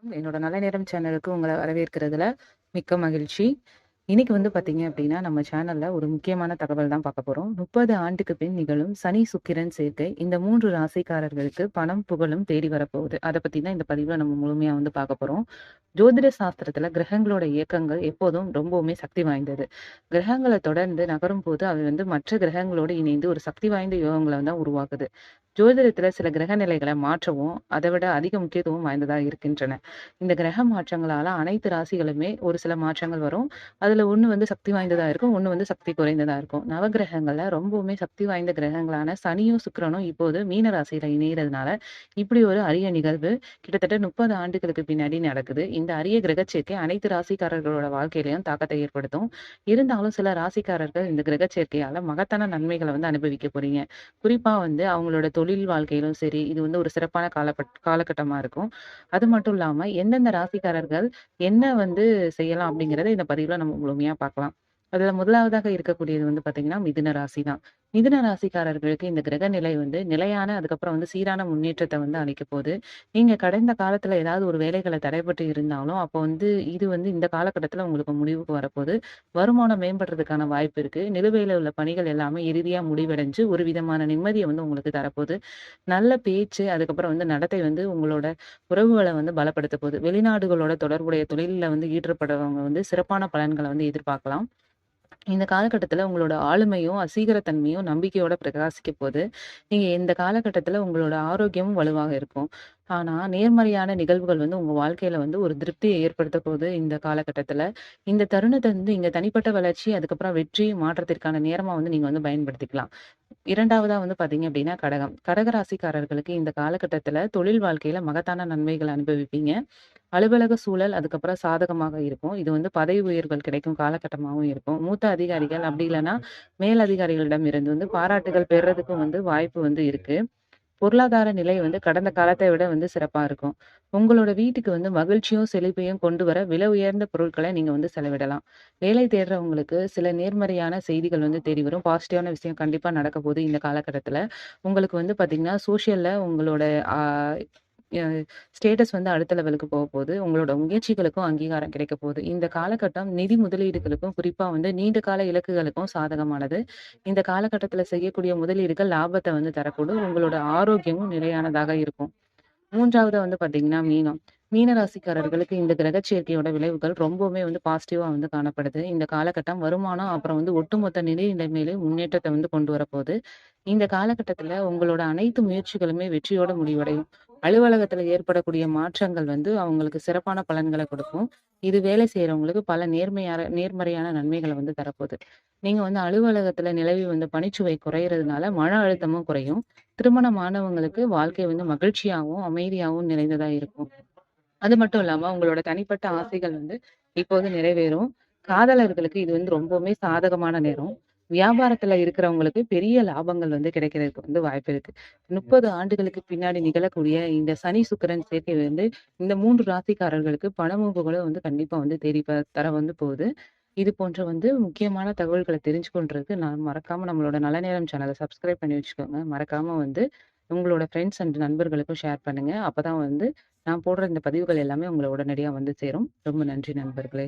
என்னோட நல்ல நேரம் சேனலுக்கு உங்கள வரவேற்கிறதுல மிக்க மகிழ்ச்சி. இன்னைக்கு வந்து பார்த்தீங்க அப்டின்னா, நம்ம சேனல்ல ஒரு முக்கியமான தகவல் தான் பார்க்க போறோம். 30 ஆண்டுக்கு பின் நிகழும் சனி, சுக்கிரன் சேர்க்கை இந்த 3 ராசிக்காரர்களுக்கு பணம், புகழும் தேடி வரப்போகுது. அத பத்தி தான் இந்த பதிவுல நம்ம முழுமையா வந்து பார்க்க போறோம். ஜோதிட சாஸ்திரத்துல கிரகங்களோட இயக்கங்கள் எப்போதும் ரொம்பவுமே சக்தி வாய்ந்தது. கிரகங்கள தொடர்ந்து நகரும்போது அது வந்து மற்ற கிரகங்களோடு இணைந்து ஒரு சக்தி வாய்ந்த யோகங்கள தான் உருவாக்குது. ஜோதிடத்துல சில கிரக நிலைகள மாற்றவும், அத விட அதிக முக்கியத்துவம் வாய்ந்ததா இருக்கின்றன. இந்த கிரக மாற்றங்களால அனைத்து ராசிகளுமே ஒரு சில மாற்றங்கள் வரும். அதுல ஒண்ணு வந்து சக்தி வாய்ந்ததா இருக்கும். ஒண்ணு வந்து சக்தி குறைந்ததா இருக்கும். நவகிரகங்கள்ல ரொம்பவுமே சக்தி வாய்ந்த கிரகங்களான சனியும், சுக்கிரனும் இப்போது மீன ராசியில இணையறதுனால, இப்படி ஒரு அரிய நிகழ்வு கிட்டத்தட்ட 30 ஆண்டுகளுக்கு பின்னாடி நடக்குது. இந்த அரிய கிரகச் சேர்க்கை அனைத்து ராசிக்காரர்களோட வாழ்க்கையிலயும் தாக்கத்தை ஏற்படுத்தும். இருந்தாலும் சில ராசிக்காரர்கள் இந்த கிரகச் சேர்க்கையால மகத்தான நன்மைகள வந்து அனுபவிக்க போறீங்க. குறிப்பா வந்து அவங்களோட தொழில் வாழ்க்கையிலும் சரி, இது வந்து ஒரு சிறப்பான காலகட்டமா இருக்கும். அது மட்டும் இல்லாம எந்தெந்த ராசிக்காரர்கள் என்ன வந்து செய்யலாம் அப்படிங்கிறத இந்த பதிவுல நம்ம முழுமையா பார்க்கலாம். அதுல முதலாவதாக இருக்கக்கூடியது வந்து பார்த்தீங்கன்னா, மிதுன ராசி தான். மிதுன ராசிக்காரர்களுக்கு இந்த கிரக நிலை வந்து நிலையான அதுக்கப்புறம் வந்து சீரான முன்னேற்றத்த வந்து அளிக்கப் போது. நீங்க கடந்த காலத்துல ஏதாவது ஒரு வேலைகள தடைப்பட்டு இருந்தாலும், அப்போ வந்து இது வந்து இந்த காலகட்டத்துல உங்களுக்கு முடிவுக்கு வரப்போது. வருமானம் மேம்படுறதுக்கான வாய்ப்பு இருக்கு. நிலுவையில உள்ள பணிகள் எல்லாமே இறுதியா முடிவடைஞ்சு, ஒரு விதமான நிம்மதிய வந்து உங்களுக்கு தரப்போது. நல்ல பேச்சு, அதுக்கப்புறம் வந்து நடத்தை வந்து உங்களோட உறவுகள வந்து பலப்படுத்தப் போது. வெளிநாடுகளோட தொடர்புடைய தொழில்ல வந்து ஈடுபடுறவங்க வந்து சிறப்பான பலன்கள வந்து எதிர்பார்க்கலாம். இந்த காலகட்டத்துல உங்களோட ஆளுமையும், அசீகரத்தன்மையும் நம்பிக்கையோட பிரகாசிக்க போது. நீங்க இந்த காலகட்டத்துல உங்களோட ஆரோக்கியமும் வலுவாக இருக்கும். ஆனா, நேர்மறையான நிகழ்வுகள் வந்து உங்க வாழ்க்கையில வந்து ஒரு திருப்திய ஏற்படுத்தப் போது இந்த காலகட்டத்துல. இந்த தருணத்த வந்து நீங்க தனிப்பட்ட வளர்ச்சி, அதுக்கப்புறம் வெற்றி, மாற்றத்திற்கான நேரமா வந்து நீங்க வந்து பயன்படுத்திக்கலாம். 2வதா வந்து பார்த்தீங்க அப்டின்னா கடகம். கடக ராசிக்காரர்களுக்கு இந்த காலகட்டத்துல தொழில் வாழ்க்கையில மகத்தான நன்மைகள அனுபவிப்பீங்க. அலுவலக சூழல் அதுக்கப்புறம் சாதகமாக இருக்கும். இது வந்து பதவி உயர்வுகள் கிடைக்கும் காலகட்டமாவும் இருக்கும். மூத்த அதிகாரிகள் அப்படி இல்லன்னா, மேல் அதிகாரிகளிடம் இருந்து வந்து பாராட்டுகள் பெறுறதுக்கும் வந்து வாய்ப்பு வந்து இருக்கு. பொருளாதார நிலை வந்து கடந்த காலத்த விட வந்து சிறப்பா இருக்கும். உங்களோட வீட்டுக்கு வந்து மகிழ்ச்சியும், செழிப்பையும் கொண்டு வர விலை உயர்ந்த பொருட்கள நீங்க வந்து செலவிடலாம். வேலை தேடுறவங்களுக்கு சில நேர்மறையான செய்திகள் வந்து தேடி வரும். பாசிட்டிவான விஷயம் கண்டிப்பா நடக்க போது இந்த காலகட்டத்தில. உங்களுக்கு வந்து பார்த்தீங்கன்னா, சோசியல்ல உங்களோட ஆ ய ஸ்டேட்டஸ் வந்து அடுத்த லெவலுக்கு போகப்போது. உங்களோட முயற்சிகளுக்கும் அங்கீகாரம் கிடைக்கப் போகுது. இந்த காலகட்டம் நிதி முதலீடுகளுக்கும், குறிப்பா வந்து நீண்ட கால இலக்குகளுக்கும் சாதகமானது. இந்த காலகட்டத்தில செய்யக்கூடிய முதலீடுகள் லாபத்த வந்து தரக்கூடும். உங்களோட ஆரோக்கியமும் நிலையானதாக இருக்கும். 3வதா வந்து பார்த்தீங்கன்னா, மீனம். மீன ராசிக்காரர்களுக்கு இந்த கிரக சேர்க்கையோட விளைவுகள் ரொம்பவுமே வந்து பாசிட்டிவா வந்து காணப்படுது. இந்த காலகட்டம் வருமானம், அப்புறம் வந்து ஒட்டுமொத்த நிதி நிலைமையிலும் முன்னேற்றத்த வந்து கொண்டு வரப்போது. இந்த காலகட்டத்தில உங்களோட அனைத்து முயற்சிகளுமே வெற்றியோட முடிவடையும். அலுவலகத்தில ஏற்படக்கூடிய மாற்றங்கள் வந்து அவங்களுக்கு சிறப்பான பலன்கள கொடுக்கும். இது வேலை செய்றவங்களுக்கு பல நேர்மறையான நன்மைகள வந்து தரப்போது. நீங்க வந்து அலுவலகத்தில நிலவி வந்த பணிச்சுமை குறையிறதுனால மன அழுத்தமும் குறையும். திருமணமானவங்களுக்கு வாழ்க்கை வந்து மகிழ்ச்சியாவும், அமைதியாவும் நிறைந்ததா இருக்கும். அது மட்டும் இல்லாம உங்களோட தனிப்பட்ட ஆசைகள் வந்து இப்போது நிறைவேறும். காதலர்களுக்கு இது வந்து ரொம்பவுமே சாதகமான நேரம். வியாபாரத்துல இருக்கிறவங்களுக்கு பெரிய லாபங்கள் வந்து கிடைக்கிறதுக்கு வந்து வாய்ப்பு இருக்கு. 30 ஆண்டுகளுக்கு பின்னாடி நிகழக்கூடிய இந்த சனி, சுக்கிரன் சேர்க்கை வந்து இந்த 3 ராசிக்காரர்களுக்கு பணமும் புகழும் வந்து கண்டிப்பா வந்து தேடி தர வந்து போகுது. இது போன்ற வந்து முக்கியமான தகவல்கள தெரிஞ்சு கொள்றதுக்கு நான் மறக்காம நம்மளோட நல்ல நேரம் சேனல சப்ஸ்கிரைப் பண்ணி வச்சுக்கோங்க. மறக்காம வந்து உங்களோட ஃப்ரெண்ட்ஸ் அண்ட் நண்பர்களுக்கும் ஷேர் பண்ணுங்க. அப்பதான் வந்து நான் போடுற இந்த பதிவுகள் எல்லாமே உங்கள உடனடியா வந்து சேரும். ரொம்ப நன்றி நண்பர்களே!